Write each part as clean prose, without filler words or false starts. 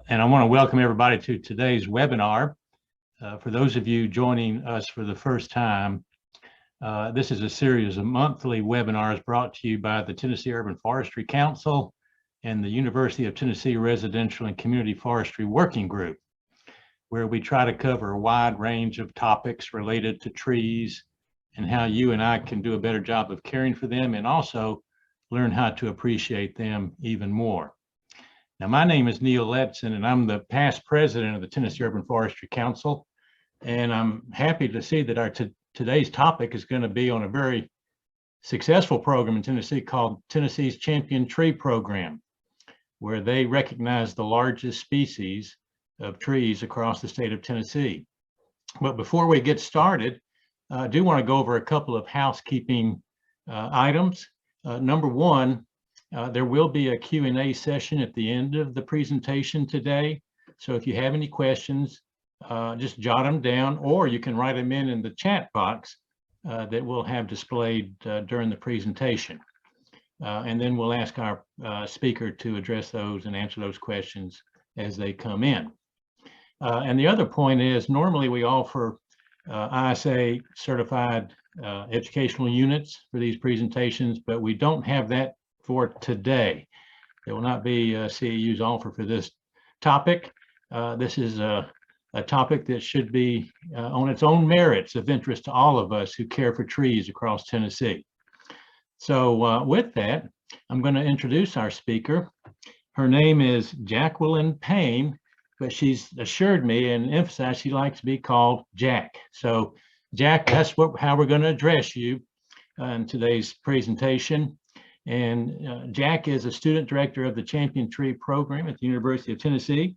And I want to welcome everybody to today's webinar. For those of you joining us for the first time, this is a series of monthly webinars brought to you by the Tennessee Urban Forestry Council and the University of Tennessee Residential and Community Forestry Working Group, where we try to cover a wide range of topics related to trees and how you and I can do a better job of caring for them and also learn how to appreciate them even more. Now, my name is Neil Letson, and I'm the past president of the Tennessee Urban Forestry Council. And I'm happy to see that today's topic is going to be on a very successful program in Tennessee called Tennessee's Champion Tree Program, where they recognize the largest species of trees across the state of Tennessee. But before we get started, I do want to go over a couple of housekeeping items. Number one, there will be a Q&A session at the end of the presentation today. So if you have any questions, just jot them down, or you can write them in the chat box that we'll have displayed during the presentation. And then we'll ask our speaker to address those and answer those questions as they come in. And the other point is, normally we offer ISA certified educational units for these presentations, but we don't have that for today. There will not be a CEU's offer for this topic. This is a topic that should be on its own merits of interest to all of us who care for trees across Tennessee. So with that, I'm going to introduce our speaker. Her name is Jaq Payne, but she's assured me and emphasized she likes to be called Jaq. So Jaq, that's how we're going to address you in today's presentation. And Jaq is a student director of the Champion Tree Program at the University of Tennessee.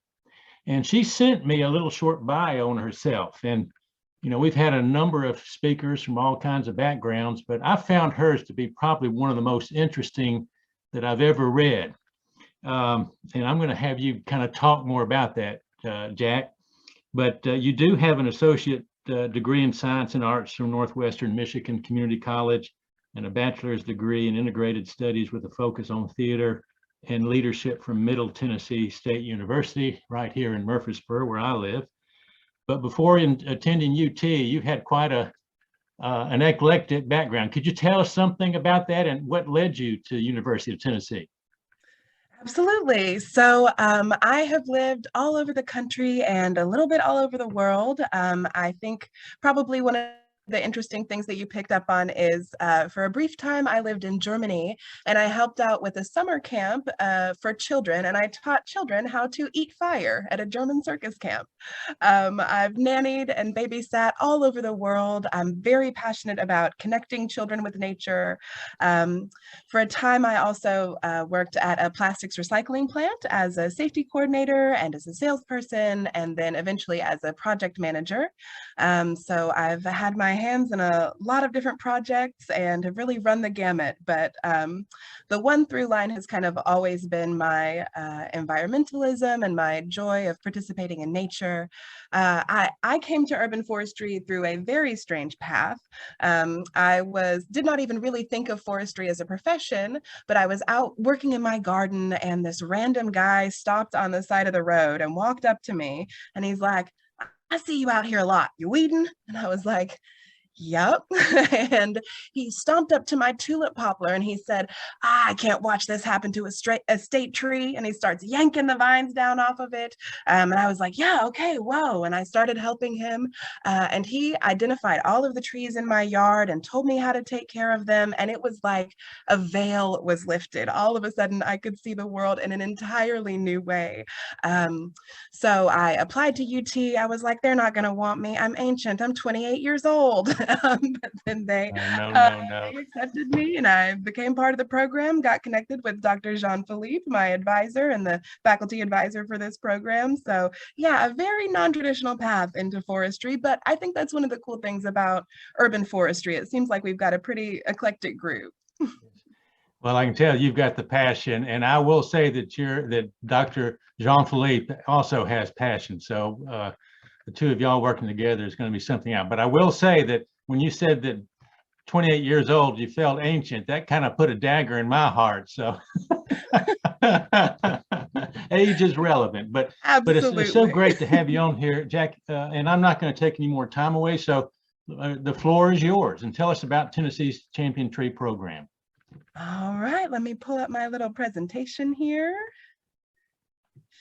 And she sent me a little short bio on herself. And, you know, we've had a number of speakers from all kinds of backgrounds, but I found hers to be probably one of the most interesting that I've ever read. And I'm going to have you kind of talk more about that, Jaq. But you do have an associate degree in science and arts from Northwestern Michigan Community College, and a bachelor's degree in integrated studies with a focus on theater and leadership from Middle Tennessee State University, right here in Murfreesboro, where I live. But before attending UT, you had quite an eclectic background. Could you tell us something about that and what led you to University of Tennessee? Absolutely. So I have lived all over the country and a little bit all over the world. I think probably one of the interesting things that you picked up on is for a brief time I lived in Germany, and I helped out with a summer camp for children, and I taught children how to eat fire at a German circus camp. I've nannied and babysat all over the world. I'm very passionate about connecting children with nature. For a time, I also worked at a plastics recycling plant as a safety coordinator and as a salesperson, and then eventually as a project manager. So I've had my hands in a lot of different projects and have really run the gamut. But the one through line has kind of always been my environmentalism and my joy of participating in nature. I came to urban forestry through a very strange path. I did not even really think of forestry as a profession, but I was out working in my garden, and this random guy stopped on the side of the road and walked up to me, and he's like, "I see you out here a lot. You weeding?" And I was like, "Yep." And he stomped up to my tulip poplar and he said, "I can't watch this happen to a state tree." And he starts yanking the vines down off of it. And I was like, "Yeah, okay, whoa." And I started helping him. And he identified all of the trees in my yard and told me how to take care of them. And it was like a veil was lifted. All of a sudden, I could see the world in an entirely new way. So I applied to UT. I was like, "They're not going to want me. I'm ancient. I'm 28 years old." But then they accepted me, and I became part of the program, got connected with Dr. Jean-Philippe, my advisor and the faculty advisor for this program. So yeah, a very non-traditional path into forestry, but I think that's one of the cool things about urban forestry. It seems like we've got a pretty eclectic group. Well, I can tell you've got the passion, and I will say that Dr. Jean-Philippe also has passion. So the two of y'all working together is going to be something out. But I will say that when you said that 28 years old, you felt ancient, that kind of put a dagger in my heart. So age is relevant, but it's so Absolutely. great to have you on here, Jaq. And I'm not going to take any more time away. So the floor is yours, and tell us about Tennessee's Champion Tree Program. All right, let me pull up my little presentation here.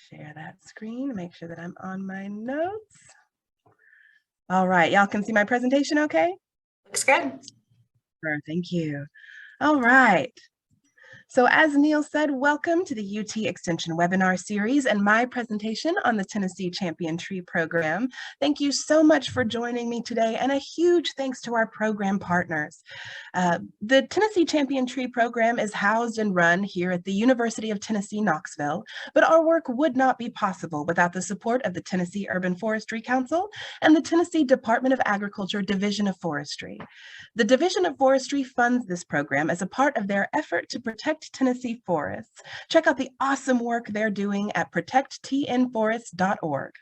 Share that screen, make sure that I'm on my notes. All right, y'all can see my presentation okay? Looks good. Thank you. All right. So as Neil said, welcome to the UT Extension webinar series and my presentation on the Tennessee Champion Tree Program. Thank you so much for joining me today, and a huge thanks to our program partners. The Tennessee Champion Tree Program is housed and run here at the University of Tennessee, Knoxville, but our work would not be possible without the support of the Tennessee Urban Forestry Council and the Tennessee Department of Agriculture Division of Forestry. The Division of Forestry funds this program as a part of their effort to protect Tennessee forests. Check out the awesome work they're doing at protecttnforests.org.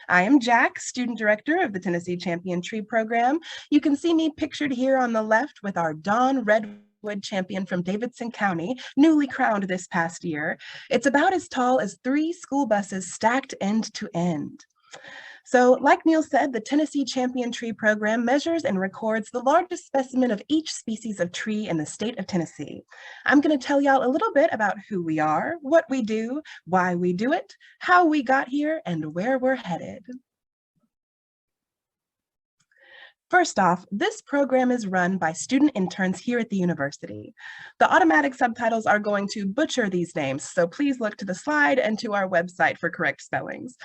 I am Jaq, Student Director of the Tennessee Champion Tree Program. You can see me pictured here on the left with our Dawn Redwood champion from Davidson County, newly crowned this past year. It's about as tall as 3 school buses stacked end to end. So, like Neil said, the Tennessee Champion Tree Program measures and records the largest specimen of each species of tree in the state of Tennessee. I'm going to tell y'all a little bit about who we are, what we do, why we do it, how we got here, and where we're headed. First off, this program is run by student interns here at the university. The automatic subtitles are going to butcher these names, so please look to the slide and to our website for correct spellings.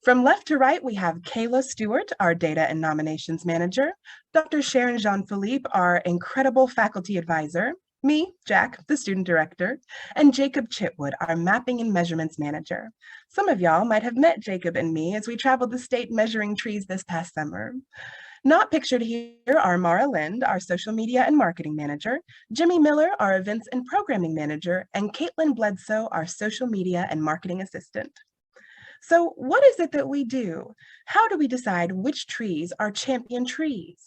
From left to right, we have Kayla Stewart, our Data and Nominations Manager, Dr. Sharon Jean-Philippe, our incredible faculty advisor, me, Jaq, the Student Director, and Jacob Chitwood, our Mapping and Measurements Manager. Some of y'all might have met Jacob and me as we traveled the state measuring trees this past summer. Not pictured here are Mara Lind, our Social Media and Marketing Manager, Jimmy Miller, our Events and Programming Manager, and Caitlin Bledsoe, our Social Media and Marketing Assistant. So what is it that we do? How do we decide which trees are champion trees?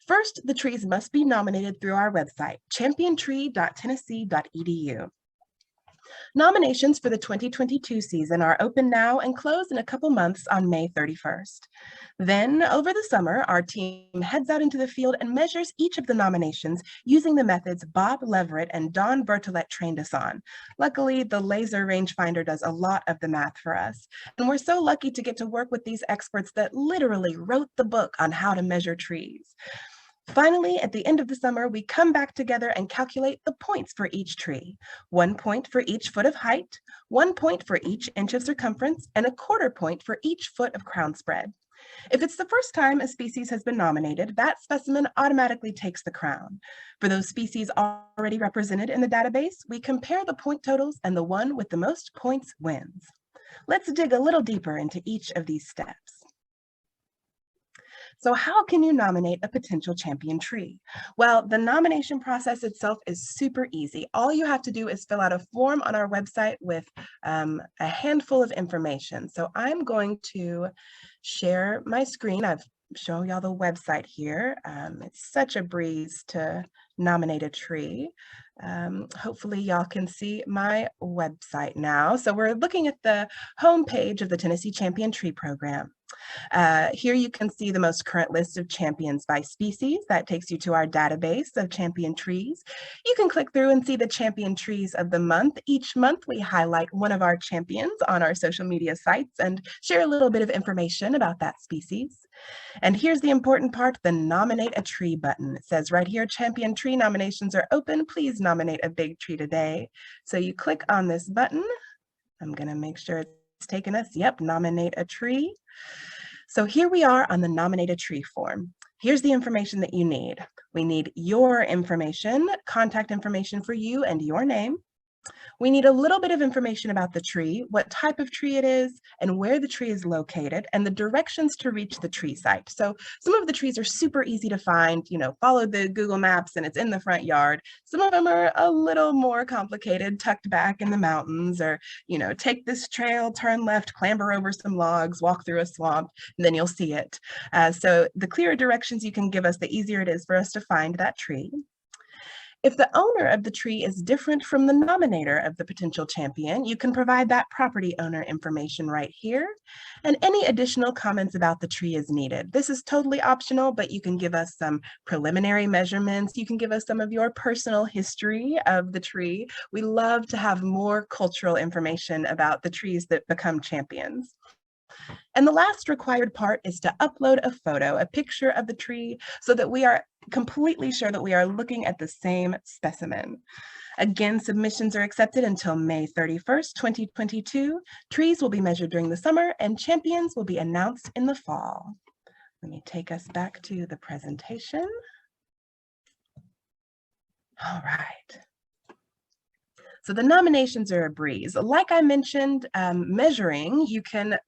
First, the trees must be nominated through our website, championtree.tennessee.edu. Nominations for the 2022 season are open now and close in a couple months on May 31st. Then, over the summer, our team heads out into the field and measures each of the nominations using the methods Bob Leverett and Don Bertolet trained us on. Luckily, the laser rangefinder does a lot of the math for us, and we're so lucky to get to work with these experts that literally wrote the book on how to measure trees. Finally, at the end of the summer, we come back together and calculate the points for each tree. 1 point for each foot of height, 1 point for each inch of circumference, and a 1/4 point for each foot of crown spread. If it's the first time a species has been nominated, that specimen automatically takes the crown. For those species already represented in the database, we compare the point totals, and the one with the most points wins. Let's dig a little deeper into each of these steps. So how can you nominate a potential champion tree? Well, the nomination process itself is super easy. All you have to do is fill out a form on our website with a handful of information. So I'm going to share my screen. I've shown y'all the website here. It's such a breeze to nominate a tree. Hopefully y'all can see my website now. So we're looking at the homepage of the Tennessee Champion Tree Program. Here you can see the most current list of champions by species. That takes you to our database of champion trees. You can click through and see the champion trees of the month. Each month we highlight one of our champions on our social media sites and share a little bit of information about that species. And here's the important part, the nominate a tree button. It says right here, champion tree nominations are open. Please nominate a big tree today. So you click on this button. I'm gonna make sure it's taken us. Yep, nominate a tree. So here we are on the nominate a tree form. Here's the information that you need. We need your information, contact information for you and your name. We need a little bit of information about the tree, what type of tree it is, and where the tree is located, and the directions to reach the tree site. So some of the trees are super easy to find, follow the Google Maps and it's in the front yard. Some of them are a little more complicated, tucked back in the mountains, or, take this trail, turn left, clamber over some logs, walk through a swamp, and then you'll see it. So the clearer directions you can give us, the easier it is for us to find that tree. If the owner of the tree is different from the nominator of the potential champion, you can provide that property owner information right here. And any additional comments about the tree is needed. This is totally optional, but you can give us some preliminary measurements. You can give us some of your personal history of the tree. We love to have more cultural information about the trees that become champions. And the last required part is to upload a photo, a picture of the tree, so that we are completely sure that we are looking at the same specimen. Again, submissions are accepted until May 31st, 2022. Trees will be measured during the summer and champions will be announced in the fall. Let me take us back to the presentation. All right. So the nominations are a breeze. Like I mentioned, measuring, you can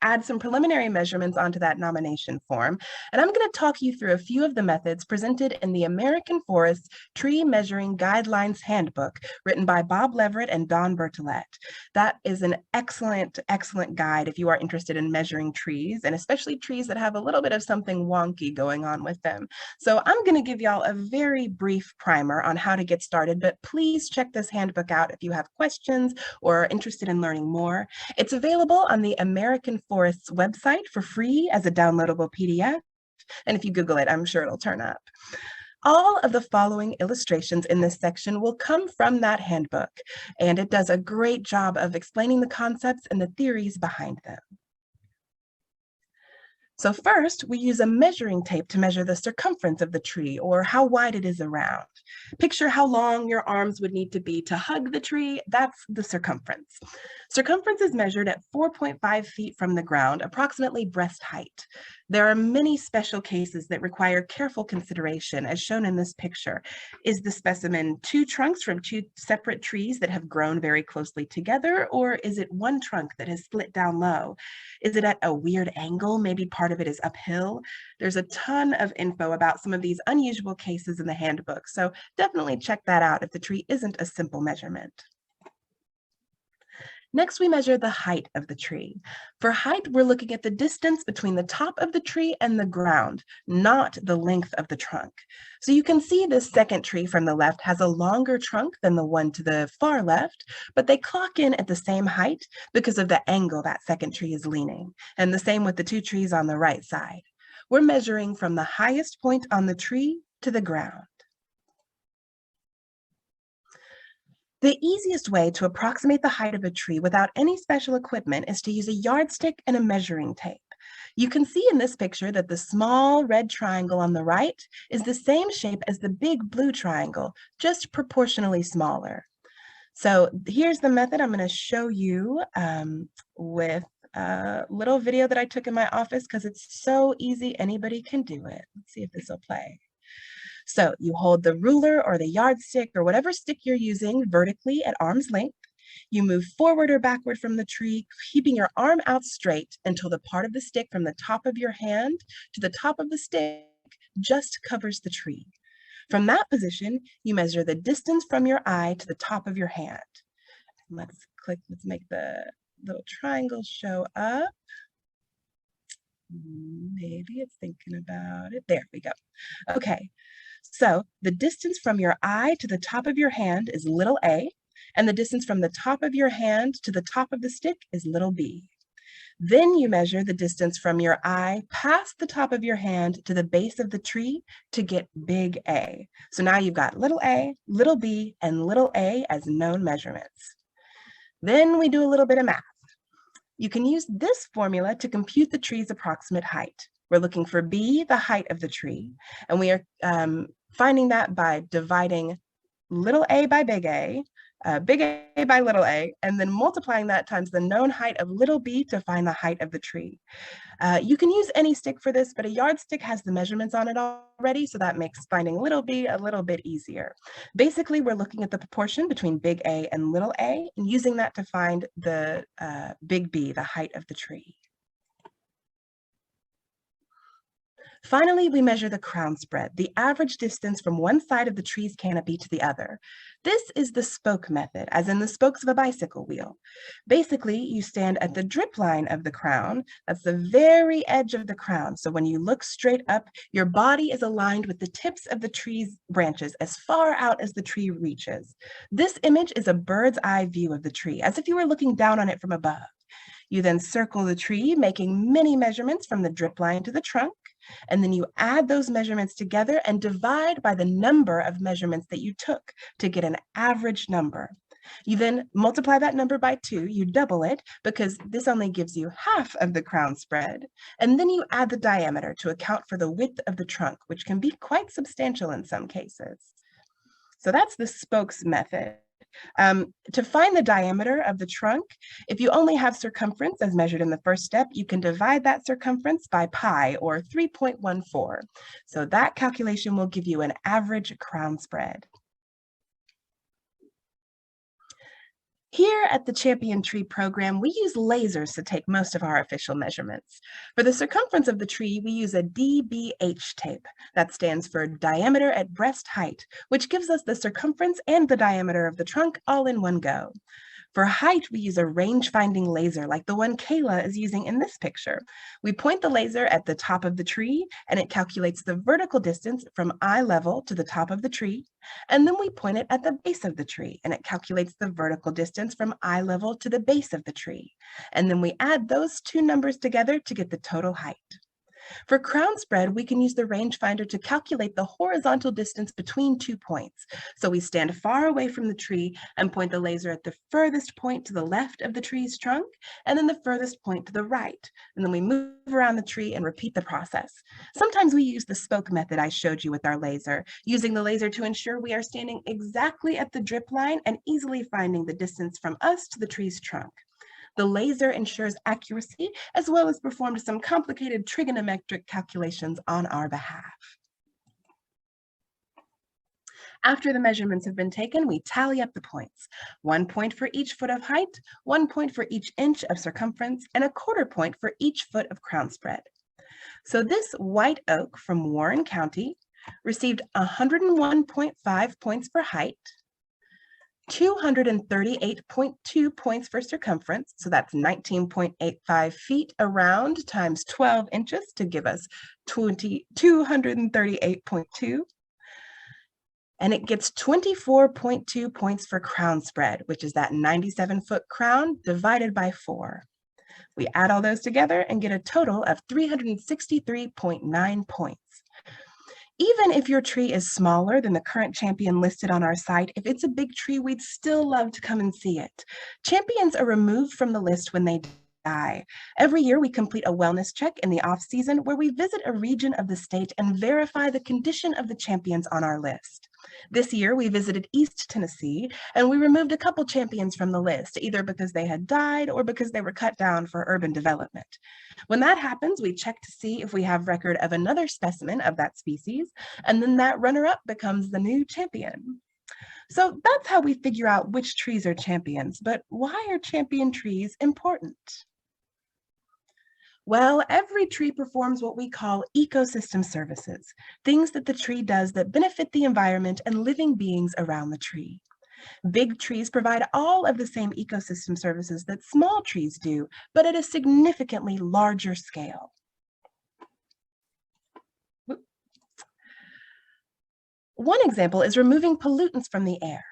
add some preliminary measurements onto that nomination form. And I'm going to talk you through a few of the methods presented in the American Forest Tree Measuring Guidelines Handbook, written by Bob Leverett and Don Bertolet. That is an excellent, excellent guide if you are interested in measuring trees, and especially trees that have a little bit of something wonky going on with them. So I'm going to give y'all a very brief primer on how to get started, but please check this handbook out if you have questions or are interested in learning more. It's available on the American Forest's website for free as a downloadable PDF. And if you Google it, I'm sure it'll turn up. All of the following illustrations in this section will come from that handbook, and it does a great job of explaining the concepts and the theories behind them. So first, we use a measuring tape to measure the circumference of the tree, or how wide it is around. Picture how long your arms would need to be to hug the tree. That's the circumference. Circumference is measured at 4.5 feet from the ground, approximately breast height. There are many special cases that require careful consideration, as shown in this picture. Is the specimen two trunks from two separate trees that have grown very closely together, or is it one trunk that has split down low? Is it at a weird angle? Maybe part of it is uphill. There's a ton of info about some of these unusual cases in the handbook, so definitely check that out if the tree isn't a simple measurement. Next, we measure the height of the tree. For height, we're looking at the distance between the top of the tree and the ground, not the length of the trunk. So you can see this second tree from the left has a longer trunk than the one to the far left, but they clock in at the same height because of the angle that second tree is leaning, and the same with the two trees on the right side. We're measuring from the highest point on the tree to the ground. The easiest way to approximate the height of a tree without any special equipment is to use a yardstick and a measuring tape. You can see in this picture that the small red triangle on the right is the same shape as the big blue triangle, just proportionally smaller. So here's the method I'm going to show you with a little video that I took in my office because it's so easy, anybody can do it. Let's see if this will play. So you hold the ruler or the yardstick or whatever stick you're using vertically at arm's length. You move forward or backward from the tree, keeping your arm out straight until the part of the stick from the top of your hand to the top of the stick just covers the tree. From that position, you measure the distance from your eye to the top of your hand. Let's make the little triangle show up. Maybe it's thinking about it. There we go. Okay. So the distance from your eye to the top of your hand is little a, and the distance from the top of your hand to the top of the stick is little b. Then you measure the distance from your eye past the top of your hand to the base of the tree to get big A. So now you've got little a, little b, and little a as known measurements. Then we do a little bit of math. You can use this formula to compute the tree's approximate height. We're looking for B, the height of the tree, and we are finding that by dividing little a by big A by little a, and then multiplying that times the known height of little b to find the height of the tree. You can use any stick for this, but a yardstick has the measurements on it already, so that makes finding little b a little bit easier. Basically, we're looking at the proportion between big A and little a, and using that to find the big B, the height of the tree. Finally, we measure the crown spread, the average distance from one side of the tree's canopy to the other. This is the spoke method, as in the spokes of a bicycle wheel. Basically, you stand at the drip line of the crown. That's the very edge of the crown. So when you look straight up, your body is aligned with the tips of the tree's branches as far out as the tree reaches. This image is a bird's eye view of the tree, as if you were looking down on it from above. You then circle the tree, making many measurements from the drip line to the trunk, and then you add those measurements together and divide by the number of measurements that you took to get an average number. You then multiply that number by 2, you double it because this only gives you half of the crown spread, and then you add the diameter to account for the width of the trunk, which can be quite substantial in some cases. So that's the spokes method. To find the diameter of the trunk, if you only have circumference as measured in the first step, you can divide that circumference by pi, or 3.14. So that calculation will give you an average crown spread. Here at the Champion Tree program, we use lasers to take most of our official measurements. For the circumference of the tree, we use a DBH tape. That stands for diameter at breast height, which gives us the circumference and the diameter of the trunk all in one go. For height, we use a range-finding laser like the one Kayla is using in this picture. We point the laser at the top of the tree, and it calculates the vertical distance from eye level to the top of the tree. And then we point it at the base of the tree, and it calculates the vertical distance from eye level to the base of the tree. And then we add those two numbers together to get the total height. For crown spread, we can use the rangefinder to calculate the horizontal distance between 2 points. So we stand far away from the tree and point the laser at the furthest point to the left of the tree's trunk, and then the furthest point to the right. And then we move around the tree and repeat the process. Sometimes we use the spoke method I showed you with our laser, using the laser to ensure we are standing exactly at the drip line and easily finding the distance from us to the tree's trunk. The laser ensures accuracy, as well as performed some complicated trigonometric calculations on our behalf. After the measurements have been taken, we tally up the points. 1 point for each foot of height, 1 point for each inch of circumference, and a 1/4 point for each foot of crown spread. So this white oak from Warren County received 101.5 points for height, 238.2 points for circumference, so that's 19.85 feet around times 12 inches to give us 238.2. And it gets 24.2 points for crown spread, which is that 97-foot crown divided by 4. We add all those together and get a total of 363.9 points. Even if your tree is smaller than the current champion listed on our site, if it's a big tree, we'd still love to come and see it. Champions are removed from the list when they die. Every year, we complete a wellness check in the off-season where we visit a region of the state and verify the condition of the champions on our list. This year, we visited East Tennessee, and we removed a couple champions from the list, either because they had died or because they were cut down for urban development. When that happens, we check to see if we have record of another specimen of that species, and then that runner-up becomes the new champion. So that's how we figure out which trees are champions, but why are champion trees important? Well, every tree performs what we call ecosystem services, things that the tree does that benefit the environment and living beings around the tree. Big trees provide all of the same ecosystem services that small trees do, but at a significantly larger scale. One example is removing pollutants from the air.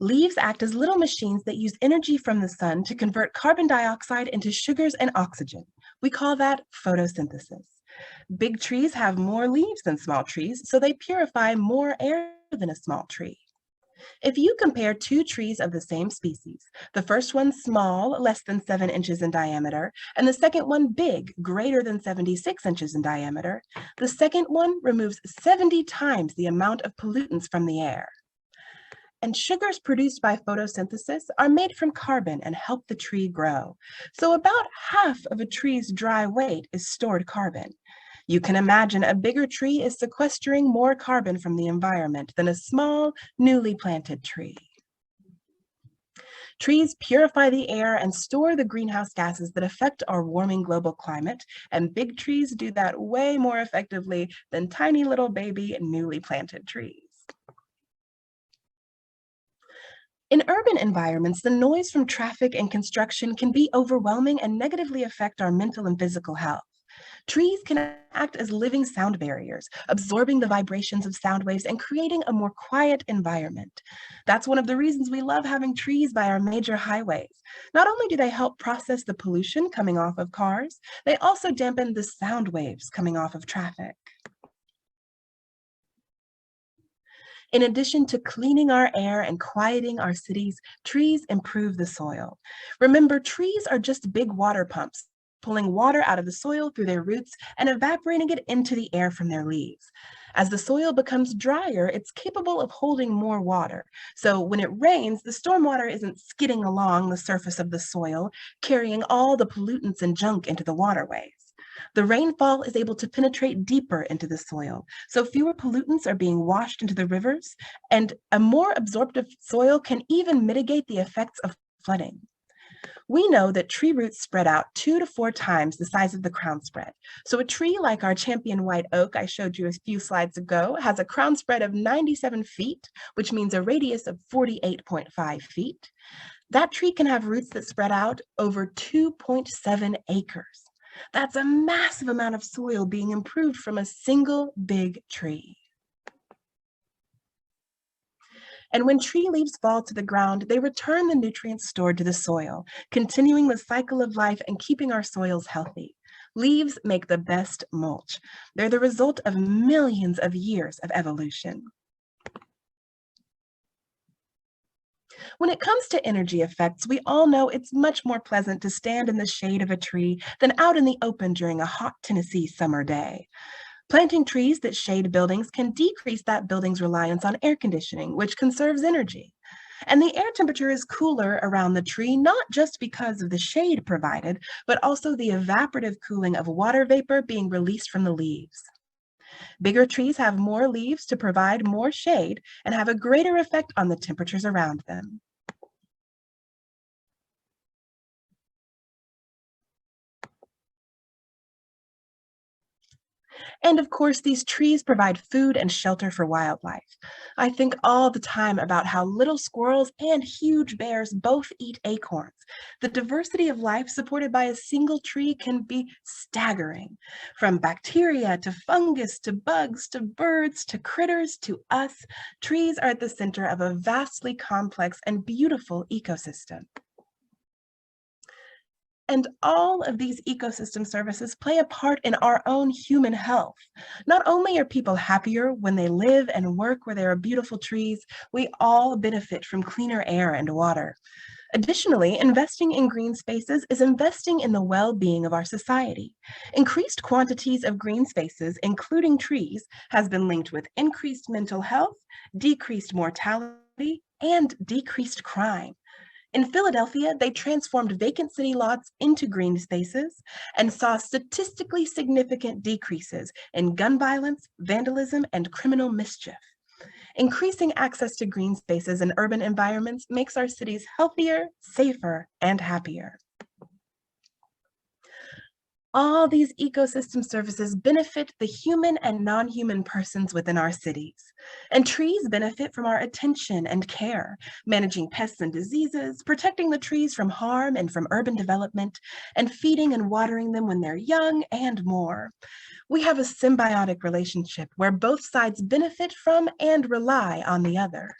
Leaves act as little machines that use energy from the sun to convert carbon dioxide into sugars and oxygen. We call that photosynthesis. Big trees have more leaves than small trees, so they purify more air than a small tree. If you compare two trees of the same species, the first one small, less than 7 inches in diameter, and the second one big, greater than 76 inches in diameter, the second one removes 70 times the amount of pollutants from the air. And sugars produced by photosynthesis are made from carbon and help the tree grow. So about half of a tree's dry weight is stored carbon. You can imagine a bigger tree is sequestering more carbon from the environment than a small, newly planted tree. Trees purify the air and store the greenhouse gases that affect our warming global climate, and big trees do that way more effectively than tiny little baby newly planted trees. In urban environments, the noise from traffic and construction can be overwhelming and negatively affect our mental and physical health. Trees can act as living sound barriers, absorbing the vibrations of sound waves and creating a more quiet environment. That's one of the reasons we love having trees by our major highways. Not only do they help process the pollution coming off of cars, they also dampen the sound waves coming off of traffic. In addition to cleaning our air and quieting our cities, trees improve the soil. Remember, trees are just big water pumps, pulling water out of the soil through their roots and evaporating it into the air from their leaves. As the soil becomes drier, it's capable of holding more water. So when it rains, the stormwater isn't skidding along the surface of the soil, carrying all the pollutants and junk into the waterways. The rainfall is able to penetrate deeper into the soil, so fewer pollutants are being washed into the rivers, and a more absorptive soil can even mitigate the effects of flooding. We know that tree roots spread out 2 to 4 times the size of the crown spread. So a tree like our champion white oak I showed you a few slides ago has a crown spread of 97 feet, which means a radius of 48.5 feet. That tree can have roots that spread out over 2.7 acres. That's a massive amount of soil being improved from a single big tree. And when tree leaves fall to the ground, they return the nutrients stored to the soil, continuing the cycle of life and keeping our soils healthy. Leaves make the best mulch. They're the result of millions of years of evolution. When it comes to energy effects, we all know it's much more pleasant to stand in the shade of a tree than out in the open during a hot Tennessee summer day. Planting trees that shade buildings can decrease that building's reliance on air conditioning, which conserves energy. And the air temperature is cooler around the tree, not just because of the shade provided, but also the evaporative cooling of water vapor being released from the leaves. Bigger trees have more leaves to provide more shade and have a greater effect on the temperatures around them. And of course, these trees provide food and shelter for wildlife. I think all the time about how little squirrels and huge bears both eat acorns. The diversity of life supported by a single tree can be staggering. From bacteria to fungus to bugs to birds to critters to us, trees are at the center of a vastly complex and beautiful ecosystem. And all of these ecosystem services play a part in our own human health. Not only are people happier when they live and work where there are beautiful trees, we all benefit from cleaner air and water. Additionally, investing in green spaces is investing in the well-being of our society. Increased quantities of green spaces, including trees, has been linked with increased mental health, decreased mortality, and decreased crime. In Philadelphia, they transformed vacant city lots into green spaces and saw statistically significant decreases in gun violence, vandalism, and criminal mischief. Increasing access to green spaces in urban environments makes our cities healthier, safer, and happier. All these ecosystem services benefit the human and non-human persons within our cities. And trees benefit from our attention and care, managing pests and diseases, protecting the trees from harm and from urban development, and feeding and watering them when they're young, and more. We have a symbiotic relationship where both sides benefit from and rely on the other.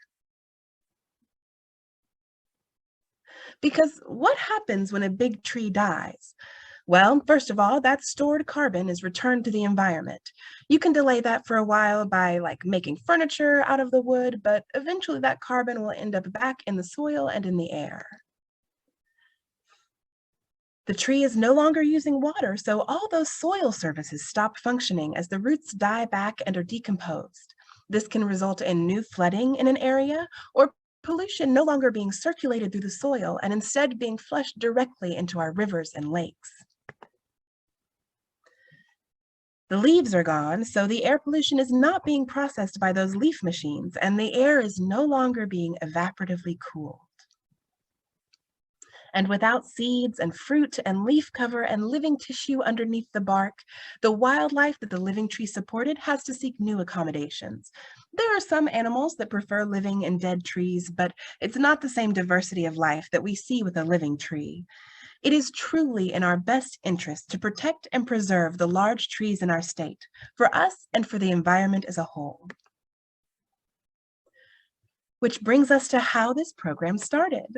Because what happens when a big tree dies? Well, first of all, that stored carbon is returned to the environment. You can delay that for a while by making furniture out of the wood, but eventually that carbon will end up back in the soil and in the air. The tree is no longer using water, so all those soil services stop functioning as the roots die back and are decomposed. This can result in new flooding in an area or pollution no longer being circulated through the soil and instead being flushed directly into our rivers and lakes. The leaves are gone, so the air pollution is not being processed by those leaf machines, and the air is no longer being evaporatively cooled. And without seeds and fruit and leaf cover and living tissue underneath the bark, the wildlife that the living tree supported has to seek new accommodations. There are some animals that prefer living in dead trees, but it's not the same diversity of life that we see with a living tree. It is truly in our best interest to protect and preserve the large trees in our state, for us and for the environment as a whole. Which brings us to how this program started.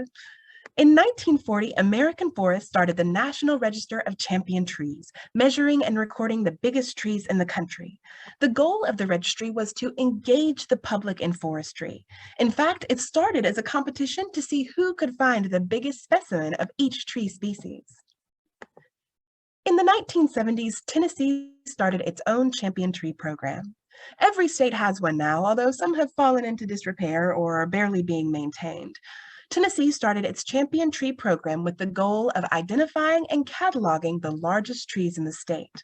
In 1940, American Forest started the National Register of Champion Trees, measuring and recording the biggest trees in the country. The goal of the registry was to engage the public in forestry. In fact, it started as a competition to see who could find the biggest specimen of each tree species. In the 1970s, Tennessee started its own champion tree program. Every state has one now, although some have fallen into disrepair or are barely being maintained. Tennessee started its champion tree program with the goal of identifying and cataloging the largest trees in the state.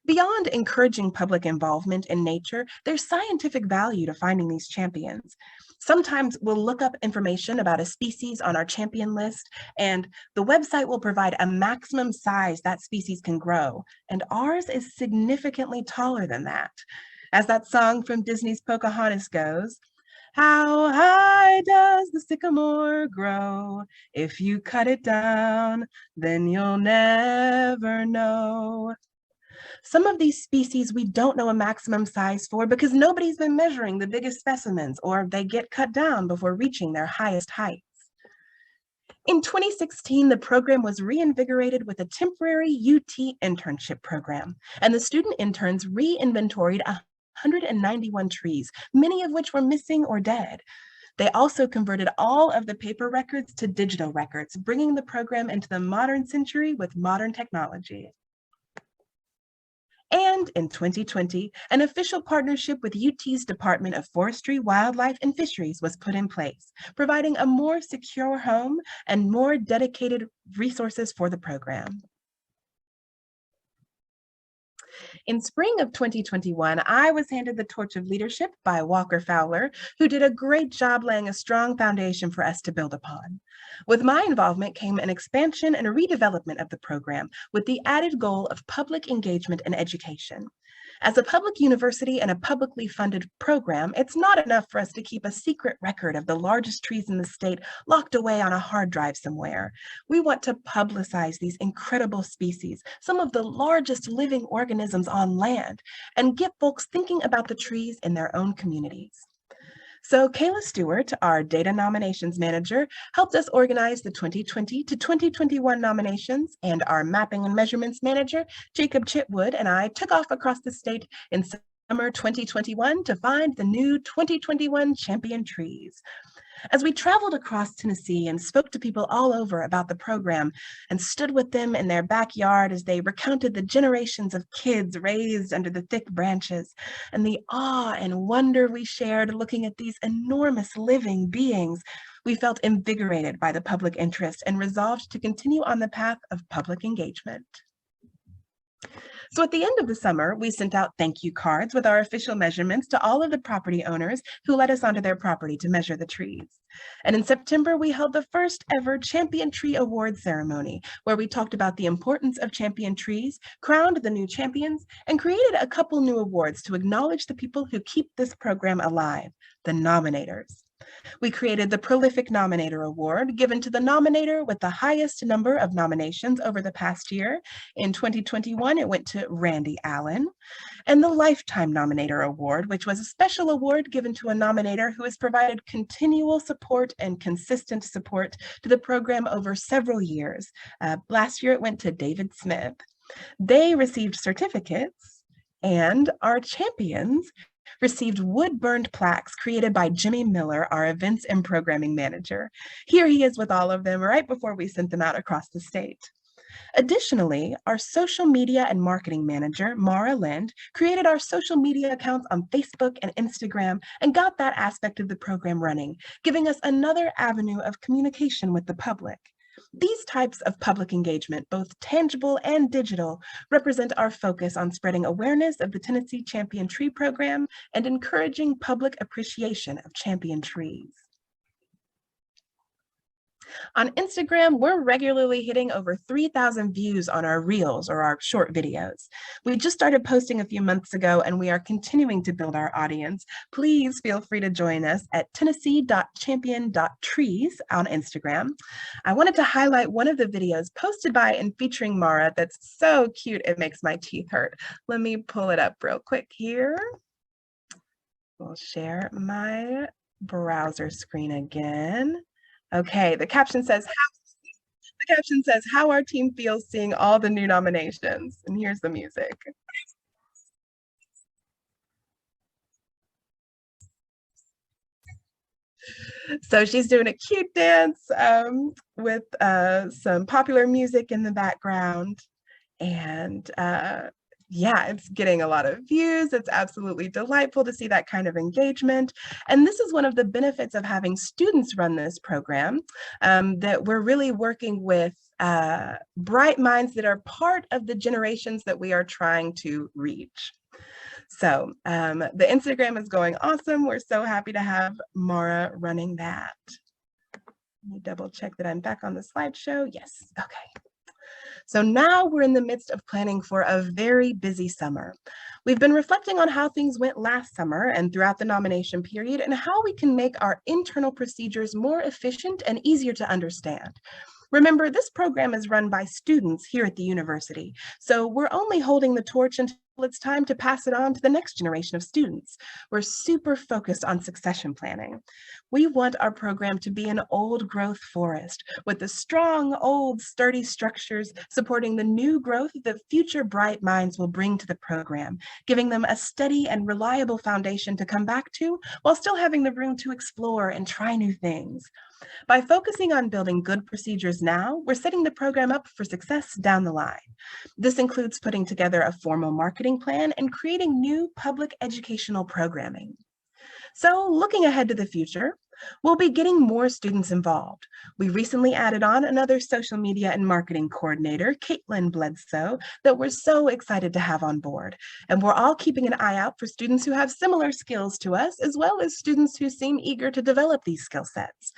Beyond encouraging public involvement in nature, there's scientific value to finding these champions. Sometimes we'll look up information about a species on our champion list, and the website will provide a maximum size that species can grow, and ours is significantly taller than that. As that song from Disney's Pocahontas goes, "How high does the sycamore grow? If you cut it down, then you'll never know." Some of these species we don't know a maximum size for because nobody's been measuring the biggest specimens, or they get cut down before reaching their highest heights. In 2016, the program was reinvigorated with a temporary UT internship program, and the student interns re-inventoried 191 trees, many of which were missing or dead. They also converted all of the paper records to digital records, bringing the program into the modern century with modern technology. And in 2020, an official partnership with UT's Department of Forestry, Wildlife, and Fisheries was put in place, providing a more secure home and more dedicated resources for the program. In spring of 2021, I was handed the torch of leadership by Walker Fowler, who did a great job laying a strong foundation for us to build upon. With my involvement came an expansion and a redevelopment of the program with the added goal of public engagement and education. As a public university and a publicly funded program, it's not enough for us to keep a secret record of the largest trees in the state locked away on a hard drive somewhere. We want to publicize these incredible species, some of the largest living organisms on land, and get folks thinking about the trees in their own communities. So Kayla Stewart, our data nominations manager, helped us organize the 2020 to 2021 nominations, and our mapping and measurements manager, Jacob Chitwood, and I took off across the state in summer 2021 to find the new 2021 champion trees. As we traveled across Tennessee and spoke to people all over about the program and stood with them in their backyard as they recounted the generations of kids raised under the thick branches and the awe and wonder we shared looking at these enormous living beings, we felt invigorated by the public interest and resolved to continue on the path of public engagement. So at the end of the summer, we sent out thank you cards with our official measurements to all of the property owners who let us onto their property to measure the trees. And in September, we held the first ever Champion Tree Award ceremony, where we talked about the importance of champion trees, crowned the new champions, and created a couple new awards to acknowledge the people who keep this program alive, the nominators. We created the Prolific Nominator Award, given to the nominator with the highest number of nominations over the past year. In 2021, it went to Randy Allen. And the Lifetime Nominator Award, which was a special award given to a nominator who has provided continual support and consistent support to the program over several years. Last year, it went to David Smith. They received certificates, and our champions received wood-burned plaques created by Jimmy Miller, our events and programming manager. Here he is with all of them right before we sent them out across the state. Additionally, our social media and marketing manager, Mara Lind, created our social media accounts on Facebook and Instagram and got that aspect of the program running, giving us another avenue of communication with the public. These types of public engagement, both tangible and digital, represent our focus on spreading awareness of the Tennessee Champion Tree Program and encouraging public appreciation of champion trees. On Instagram, we're regularly hitting over 3,000 views on our reels or our short videos. We just started posting a few months ago and we are continuing to build our audience. Please feel free to join us at tennessee.champion.trees on Instagram. I wanted to highlight one of the videos posted by and featuring Mara that's so cute it makes my teeth hurt. Let me pull it up real quick here. We'll share my browser screen again. Okay, the caption says, how our team feels seeing all the new nominations. And here's the music. So she's doing a cute dance with some popular music in the background. And yeah, it's getting a lot of views. It's absolutely delightful to see that kind of engagement. And this is one of the benefits of having students run this program, that we're really working with bright minds that are part of the generations that we are trying to reach. So the Instagram is going awesome. We're so happy to have Mara running that. Let me double check that I'm back on the slideshow. Yes, okay. So now we're in the midst of planning for a very busy summer. We've been reflecting on how things went last summer and throughout the nomination period and how we can make our internal procedures more efficient and easier to understand. Remember, this program is run by students here at the university, so we're only holding the torch until it's time to pass it on to the next generation of students. We're super focused on succession planning. We want our program to be an old growth forest with the strong, old, sturdy structures supporting the new growth that future bright minds will bring to the program, giving them a steady and reliable foundation to come back to while still having the room to explore and try new things. By focusing on building good procedures now, we're setting the program up for success down the line. This includes putting together a formal marketing plan and creating new public educational programming. So looking ahead to the future, we'll be getting more students involved. We recently added on another social media and marketing coordinator, Caitlin Bledsoe, that we're so excited to have on board. And we're all keeping an eye out for students who have similar skills to us, as well as students who seem eager to develop these skill sets.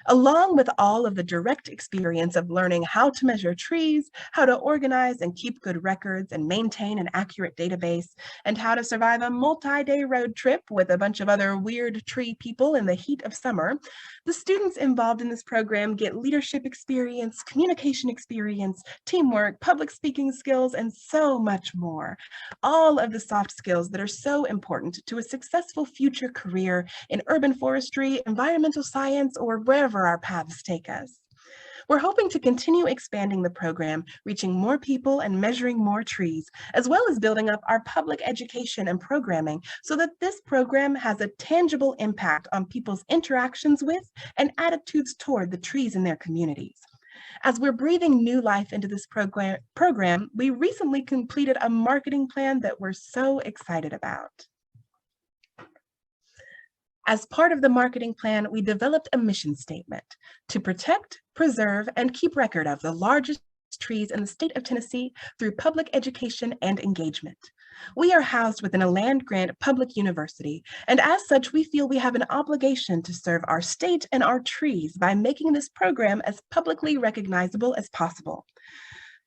Along with all of the direct experience of learning how to measure trees, how to organize and keep good records and maintain an accurate database, and how to survive a multi-day road trip with a bunch of other weird tree people in the heat of summer, the students involved in this program get leadership experience, communication experience, teamwork, public speaking skills, and so much more. All of the soft skills that are so important to a successful future career in urban forestry, environmental science, or wherever our paths take us. We're hoping to continue expanding the program, reaching more people and measuring more trees, as well as building up our public education and programming so that this program has a tangible impact on people's interactions with and attitudes toward the trees in their communities. As we're breathing new life into this program, we recently completed a marketing plan that we're so excited about. As part of the marketing plan, we developed a mission statement to protect, preserve, and keep record of the largest trees in the state of Tennessee through public education and engagement. We are housed within a land-grant public university, and as such, we feel we have an obligation to serve our state and our trees by making this program as publicly recognizable as possible.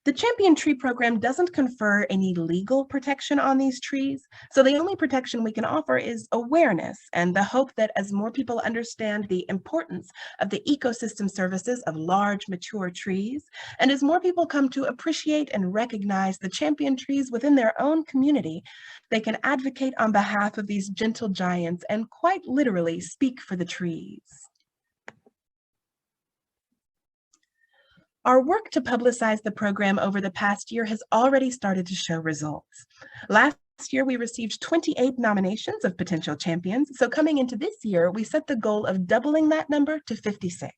The Champion Tree Program doesn't confer any legal protection on these trees, so the only protection we can offer is awareness and the hope that as more people understand the importance of the ecosystem services of large, mature trees, and as more people come to appreciate and recognize the champion trees within their own community, they can advocate on behalf of these gentle giants and quite literally speak for the trees. Our work to publicize the program over the past year has already started to show results. Last year, we received 28 nominations of potential champions, so coming into this year, we set the goal of doubling that number to 56.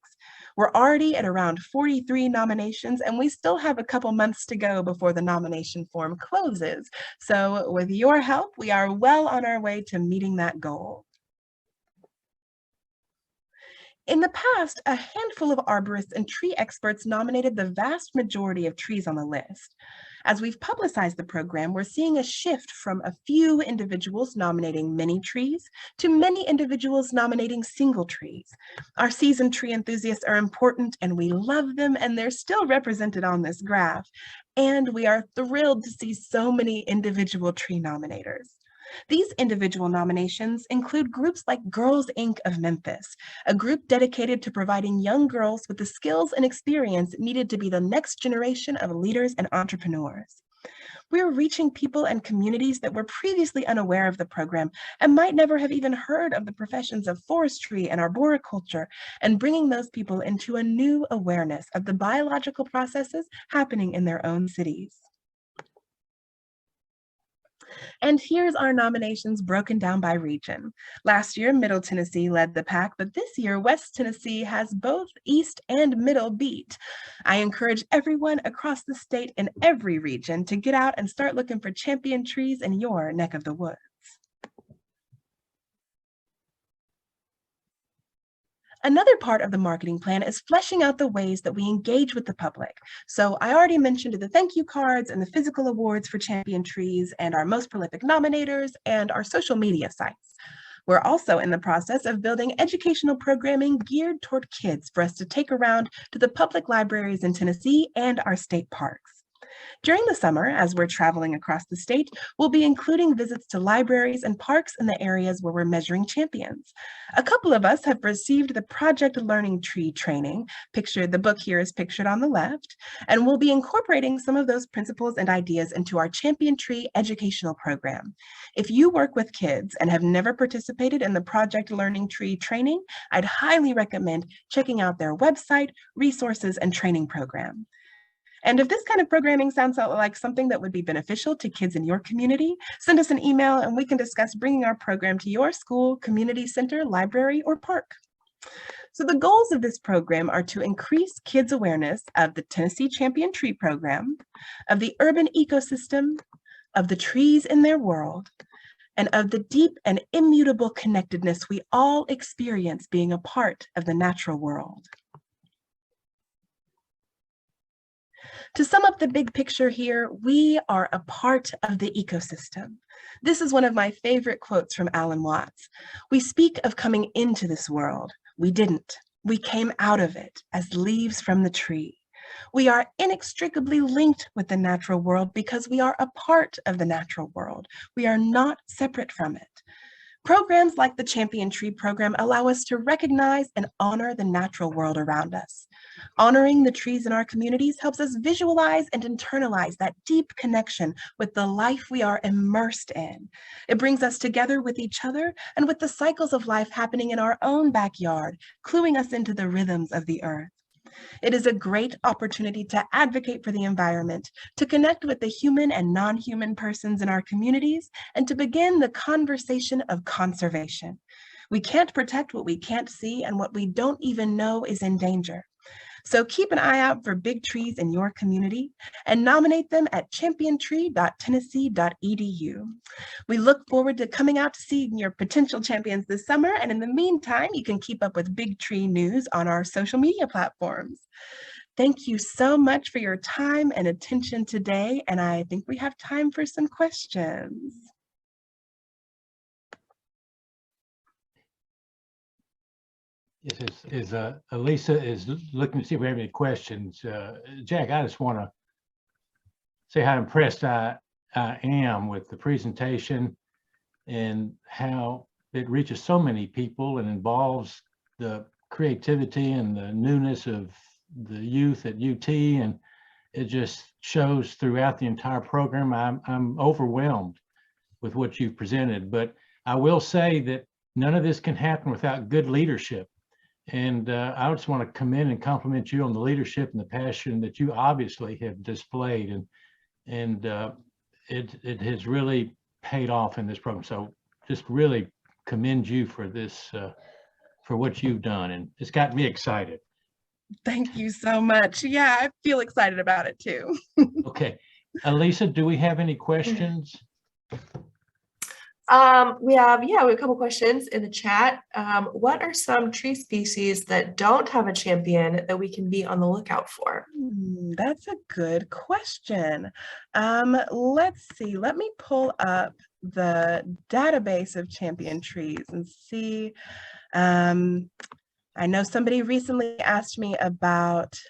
We're already at around 43 nominations, and we still have a couple months to go before the nomination form closes. So with your help, we are well on our way to meeting that goal. In the past, a handful of arborists and tree experts nominated the vast majority of trees on the list. As we've publicized the program, we're seeing a shift from a few individuals nominating many trees to many individuals nominating single trees. Our seasoned tree enthusiasts are important and we love them, and they're still represented on this graph. And we are thrilled to see so many individual tree nominators. These individual nominations include groups like Girls Inc. of Memphis, a group dedicated to providing young girls with the skills and experience needed to be the next generation of leaders and entrepreneurs. We're reaching people and communities that were previously unaware of the program and might never have even heard of the professions of forestry and arboriculture, and bringing those people into a new awareness of the biological processes happening in their own cities. And here's our nominations broken down by region. Last year, Middle Tennessee led the pack, but this year, West Tennessee has both East and Middle beat. I encourage everyone across the state in every region to get out and start looking for champion trees in your neck of the woods. Another part of the marketing plan is fleshing out the ways that we engage with the public. So I already mentioned the thank you cards and the physical awards for champion trees and our most prolific nominators and our social media sites. We're also in the process of building educational programming geared toward kids for us to take around to the public libraries in Tennessee and our state parks. During the summer, as we're traveling across the state, we'll be including visits to libraries and parks in the areas where we're measuring champions. A couple of us have received the Project Learning Tree training. The book here is pictured on the left, and we'll be incorporating some of those principles and ideas into our Champion Tree educational program. If you work with kids and have never participated in the Project Learning Tree training, I'd highly recommend checking out their website, resources, and training program. And if this kind of programming sounds like something that would be beneficial to kids in your community, send us an email and we can discuss bringing our program to your school, community center, library, or park. So the goals of this program are to increase kids' awareness of the Tennessee Champion Tree Program, of the urban ecosystem, of the trees in their world, and of the deep and immutable connectedness we all experience being a part of the natural world. To sum up the big picture here, we are a part of the ecosystem. This is one of my favorite quotes from Alan Watts. We speak of coming into this world. We didn't. We came out of it as leaves from the tree. We are inextricably linked with the natural world because we are a part of the natural world. We are not separate from it. Programs like the Champion Tree Program allow us to recognize and honor the natural world around us. Honoring the trees in our communities helps us visualize and internalize that deep connection with the life we are immersed in. It brings us together with each other and with the cycles of life happening in our own backyard, cluing us into the rhythms of the earth. It is a great opportunity to advocate for the environment, to connect with the human and non-human persons in our communities, and to begin the conversation of conservation. We can't protect what we can't see, and what we don't even know is in danger. So keep an eye out for big trees in your community and nominate them at championttree.tennessee.edu. We look forward to coming out to see your potential champions this summer, and in the meantime, you can keep up with big tree news on our social media platforms. Thank you so much for your time and attention today, and I think we have time for some questions. Yes, Elisa is looking to see if we have any questions. Jack, I just want to say how impressed I am with the presentation and how it reaches so many people and involves the creativity and the newness of the youth at UT, and it just shows throughout the entire program. I'm overwhelmed with what you've presented, but I will say that none of this can happen without good leadership. And I just want to come in and compliment you on the leadership and the passion that you obviously have displayed, and it has really paid off in this program. So just really commend you for this, for what you've done, and it's got me excited. Thank you so much. Yeah, I feel excited about it too. Okay, Elisa, do we have any questions? We have a couple questions in the chat. What are some tree species that don't have a champion that we can be on the lookout for? That's a good question. Let's see. Let me pull up the database of champion trees and see. I know somebody recently asked me about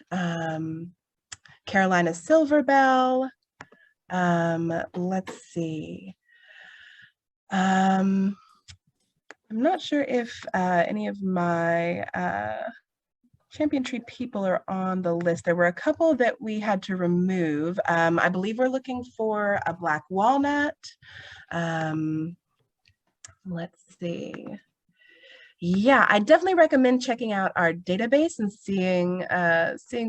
Carolina silverbell. Let's see. I'm not sure if any of my champion tree people are on the list. There were a couple that we had to remove. I believe we're looking for a black walnut. Let's see. Yeah, I definitely recommend checking out our database and seeing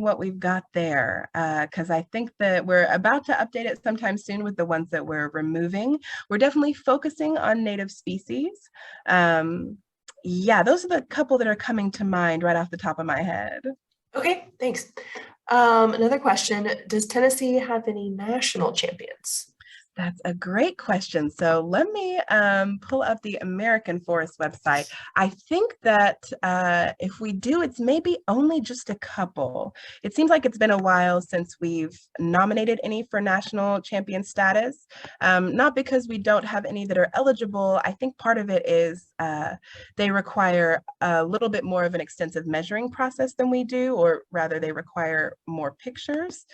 what we've got there, because I think that we're about to update it sometime soon with the ones that we're removing. We're definitely focusing on native species. Yeah, those are the couple that are coming to mind right off the top of my head. Okay, thanks. Another question, does Tennessee have any national champions? That's a great question. So let me pull up the American Forest website. I think that if we do, it's maybe only just a couple. It seems like it's been a while since we've nominated any for national champion status. Not because we don't have any that are eligible. I think part of it is they require a little bit more of an extensive measuring process than we do, or rather they require more pictures.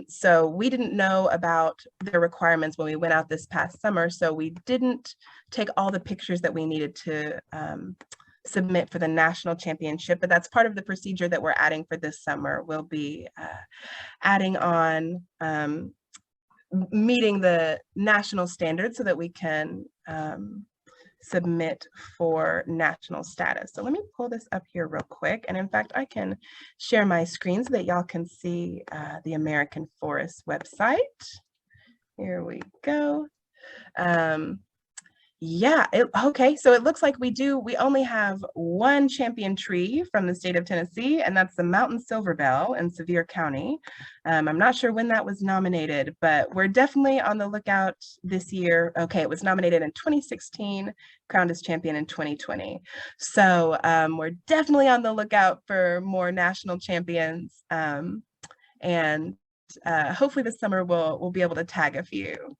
So we didn't know about the requirements when we went out this past summer, so we didn't take all the pictures that we needed to submit for the national championship, but that's part of the procedure that we're adding for this summer. We'll be adding on meeting the national standards so that we can submit for national status. So let me pull this up here real quick. And in fact, I can share my screen so that y'all can see the American Forest website. Here we go. Yeah, okay, so it looks like we only have one champion tree from the state of Tennessee, and that's the mountain silverbell in Sevier County. I'm not sure when that was nominated, but we're definitely on the lookout this year. Okay, it was nominated in 2016, crowned as champion in 2020. So we're definitely on the lookout for more national champions, and hopefully this summer we'll be able to tag a few.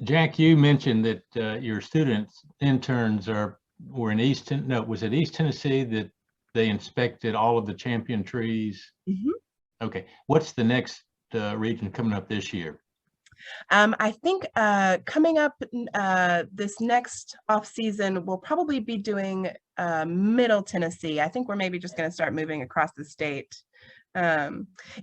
Jaq, you mentioned that your interns were in East Tennessee that they inspected all of the champion trees? Mm-hmm. Okay, what's the next region coming up this year? I think coming up this next off season, we'll probably be doing Middle Tennessee. I think we're maybe just going to start moving across the state.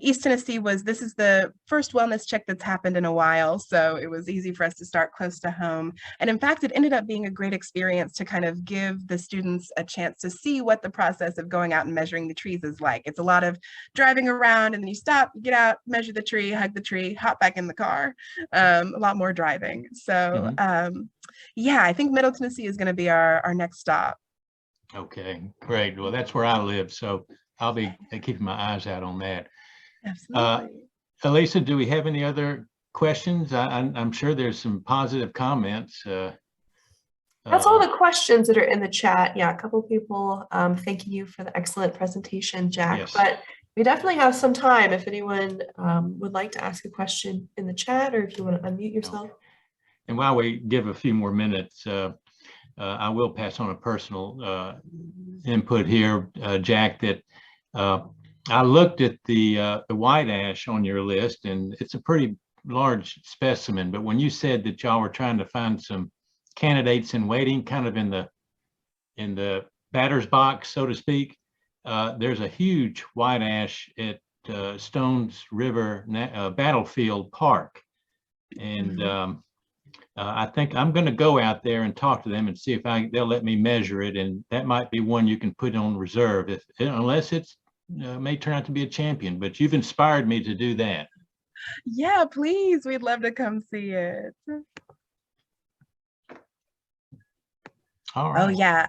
East Tennessee this is the first wellness check that's happened in a while, so it was easy for us to start close to home. And in fact, it ended up being a great experience to kind of give the students a chance to see what the process of going out and measuring the trees is like. It's a lot of driving around and then you stop, get out, measure the tree, hug the tree, hop back in the car. A lot more driving. So yeah, I think Middle Tennessee is going to be our next stop. Okay, great. Well, that's where I live, so I'll be keeping my eyes out on that. Absolutely. Elisa, do we have any other questions? I'm sure there's some positive comments. That's all the questions that are in the chat. Yeah, a couple of people thanking you for the excellent presentation, Jaq. Yes. But we definitely have some time if anyone would like to ask a question in the chat, or if you want to unmute yourself. Okay. And while we give a few more minutes, I will pass on a personal input here, Jaq, that I looked at the white ash on your list, and it's a pretty large specimen. But when you said that y'all were trying to find some candidates in waiting, kind of in the batter's box, so to speak, there's a huge white ash at Stones River Battlefield Park, and I think I'm going to go out there and talk to them and see if they'll let me measure it, and that might be one you can put on reserve unless it's may turn out to be a champion. But you've inspired me to do that. Yeah, please, we'd love to come see it. All right. Oh yeah,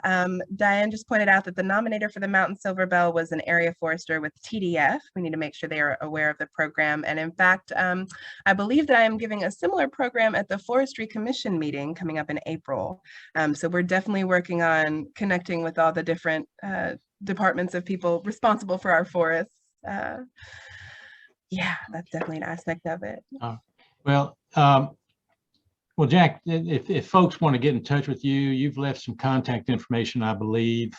Diane just pointed out that the nominator for the Mountain Silver Bell was an area forester with TDF. We need to make sure they are aware of the program. And in fact, I believe that I am giving a similar program at the Forestry Commission meeting coming up in April. So we're definitely working on connecting with all the different departments of people responsible for our forests. Yeah, that's definitely an aspect of it. Well, Jaq, if folks want to get in touch with you, you've left some contact information, I believe.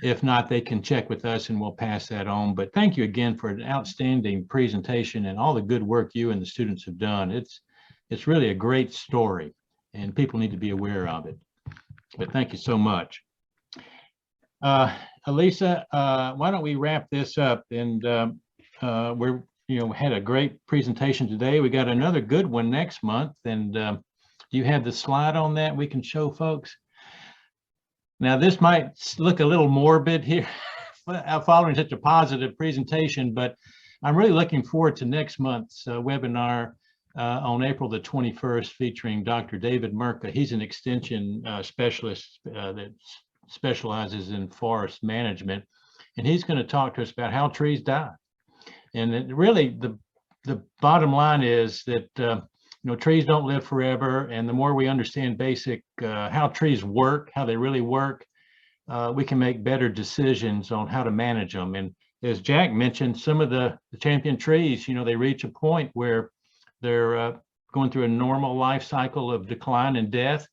If not, they can check with us and we'll pass that on. But thank you again for an outstanding presentation and all the good work you and the students have done. It's really a great story and people need to be aware of it. But thank you so much. Elisa, why don't we wrap this up? And we're had a great presentation today. We got another good one next month. And do you have the slide on that we can show folks? Now, this might look a little morbid here following such a positive presentation, but I'm really looking forward to next month's webinar on April the 21st featuring Dr. David Merka. He's an extension specialist that specializes in forest management, and he's going to talk to us about how trees die. And really, the bottom line is that trees don't live forever, and the more we understand basic how trees work, how they really work, we can make better decisions on how to manage them. And as Jaq mentioned, some of the champion trees, they reach a point where they're going through a normal life cycle of decline and death,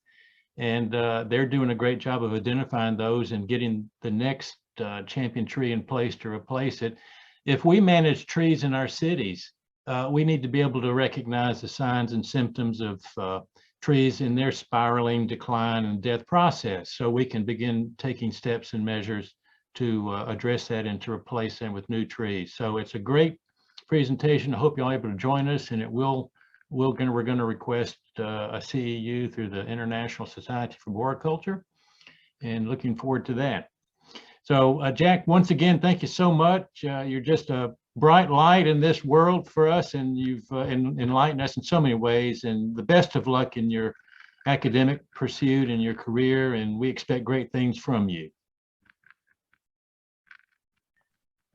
and they're doing a great job of identifying those and getting the next champion tree in place to replace it. If we manage trees in our cities, we need to be able to recognize the signs and symptoms of trees in their spiraling decline and death process, so we can begin taking steps and measures to address that and to replace them with new trees. So it's a great presentation. I hope you're able to join us, and we're going to request a CEU through the International Society for Arboriculture, and looking forward to that. So Jaq, once again, thank you so much. You're just a bright light in this world for us, and you've enlightened us in so many ways, and the best of luck in your academic pursuit and your career, and we expect great things from you.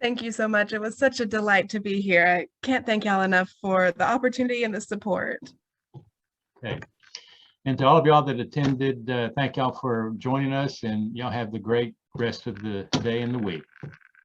Thank you so much. It was such a delight to be here. I can't thank y'all enough for the opportunity and the support. Okay. And to all of y'all that attended, thank y'all for joining us, and y'all have the great rest of the day and the week.